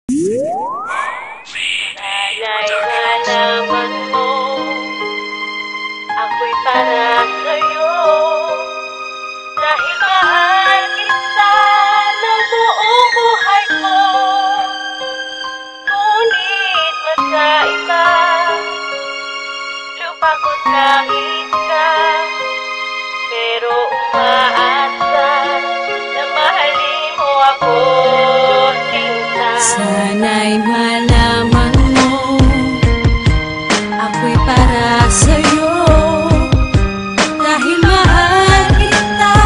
Sana'y nalaman mo, ako'y para sa'yo. Dahil mahal kita ng buong buhay ko. Ngunit magkaiba, lupa ko't langit ka. Pero umaasa na mahalin mo ako, sinta. Sana'y malaman mo, ako'y para sa'yo. Dahil mahal kita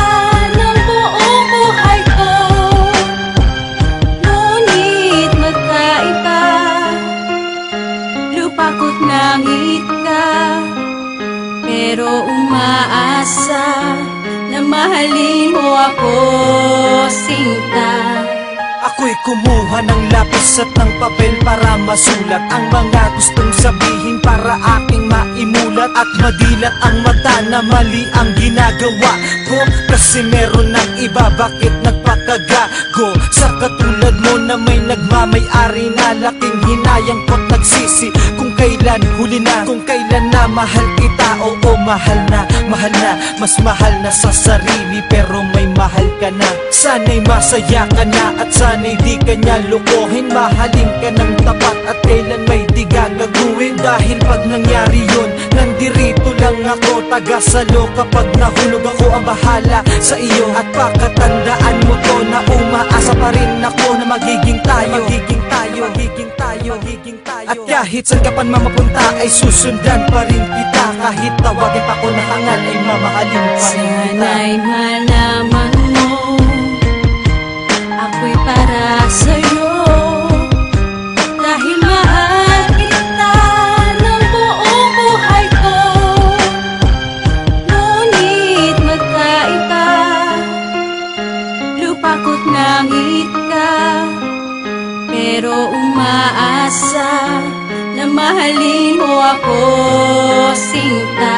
ng buong buhay ko. Ngunit magkaiba, lupa ko't langit ka. Pero umaasa na mahalin mo ako, sinta. Ako'y kumuha ng lapis at ng papel para masulat ang mga gustong sabihin, para aking maimulat at madilat ang mata na mali ang ginagawa ko. Kasi meron ng iba, bakit nagpakagago sa katulad mo na may nagmamay-ari na laking hinayang ko't nagsisi kung kailan huli na, kung kailan na mahal kita. Oo, mahal na, mas mahal na sa sarili, pero may mahal ka na. Sana'y masaya ka na at sana'y di ka niya lukohin. Mahalin ka ng tapat at kailan may di gagawin. Dahil pag nangyari yun, nandirito lang ako, taga-salo. Kapag nahulog ako ang bahala sa iyo. At pakatandaan mo to na umaasa pa rin ako na magiging tayo. At kahit saan ka pa mapunta ay susundan pa rin kita. Kahit tawagin pa ko na hangal ay mamahalin pa rin kita. Sana'y malaman mo, ako'y para sa'yo. Dahil mahal kita ng buong buhay ko. Ngunit magkaiba, lupa ko't langit ka. Pero umaasa na mahalin mo ako, sinta.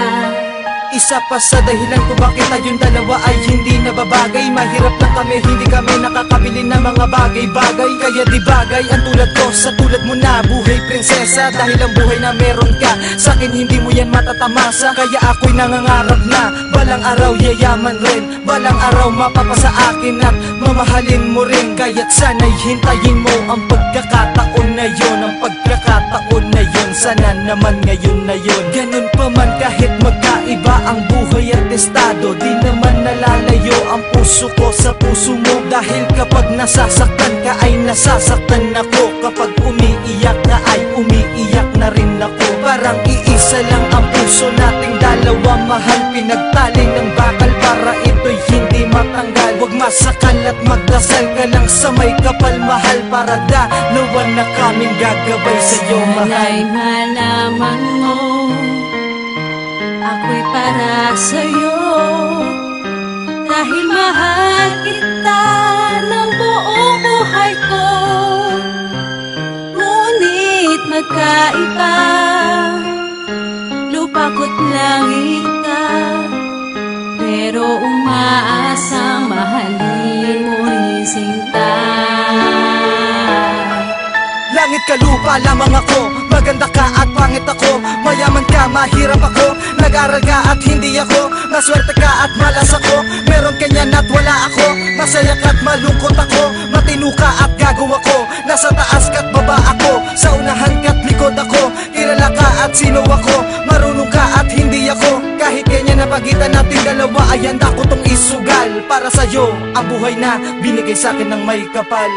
Isa pa sa dahilan kung bakit tayong dalawa ay hindi nababagay. Mahirap lang kami, hindi kami nakakabili ng mga bagay-bagay. Kaya di bagay ang tulad ko sa tulad mo na buhay prinsesa. Dahil ang buhay na meron ka sa akin hindi mo yan matatamasa. Kaya ako'y nangangarap na balang araw yayaman rin, balang araw mapapasa akin at mamahalin mo rin. Kaya't sana'y hintayin mo ang pagkakataon na yon, ang pagkakataon na yon. Sana naman ngayon na yon. Ganun pa man kahit magkaiba ang buhay at estado, di naman nalalayo ang puso ko sa puso mo. Dahil kapag nasasaktan ka ay nasasaktan ako. Kapag umiiyak na ay umiiyak na rin ako. Parang iisa lang ang puso nating dalawa, mahal. Pinagtaling ng bakal para ito'y hindi matanggal. Huwag masakal at magdasal ka lang sa may kapal, mahal. Para dalawa na kaming gagabay sa'yo, mahal. Sana'y malaman mo, ako'y para sa'yo. Dahil mahal kita ng buong buhay ko. Ngunit magkaiba, lupa ko't langit ka. Pero umaasang mahalin mo rin, sinta. Langit ka lupa lamang ako, maganda ka at pangit ako. Mayaman ka, mahirap ako, nag-aral ka at hindi ako. Maswerte ka at malas ako, meron ka niyan at wala ako. Masaya ka at malungkot ako, matino ka at gago ako. Nasa taas ka at baba ako, sa unahan ka at likod ako. Kilala ka at sino ako, marunong ka at hindi ako. Kahit ganyan na pagitan natin dalawa ay handa ko tong isugal. Para sa'yo, ang buhay na binigay sa'kin ng may kapal.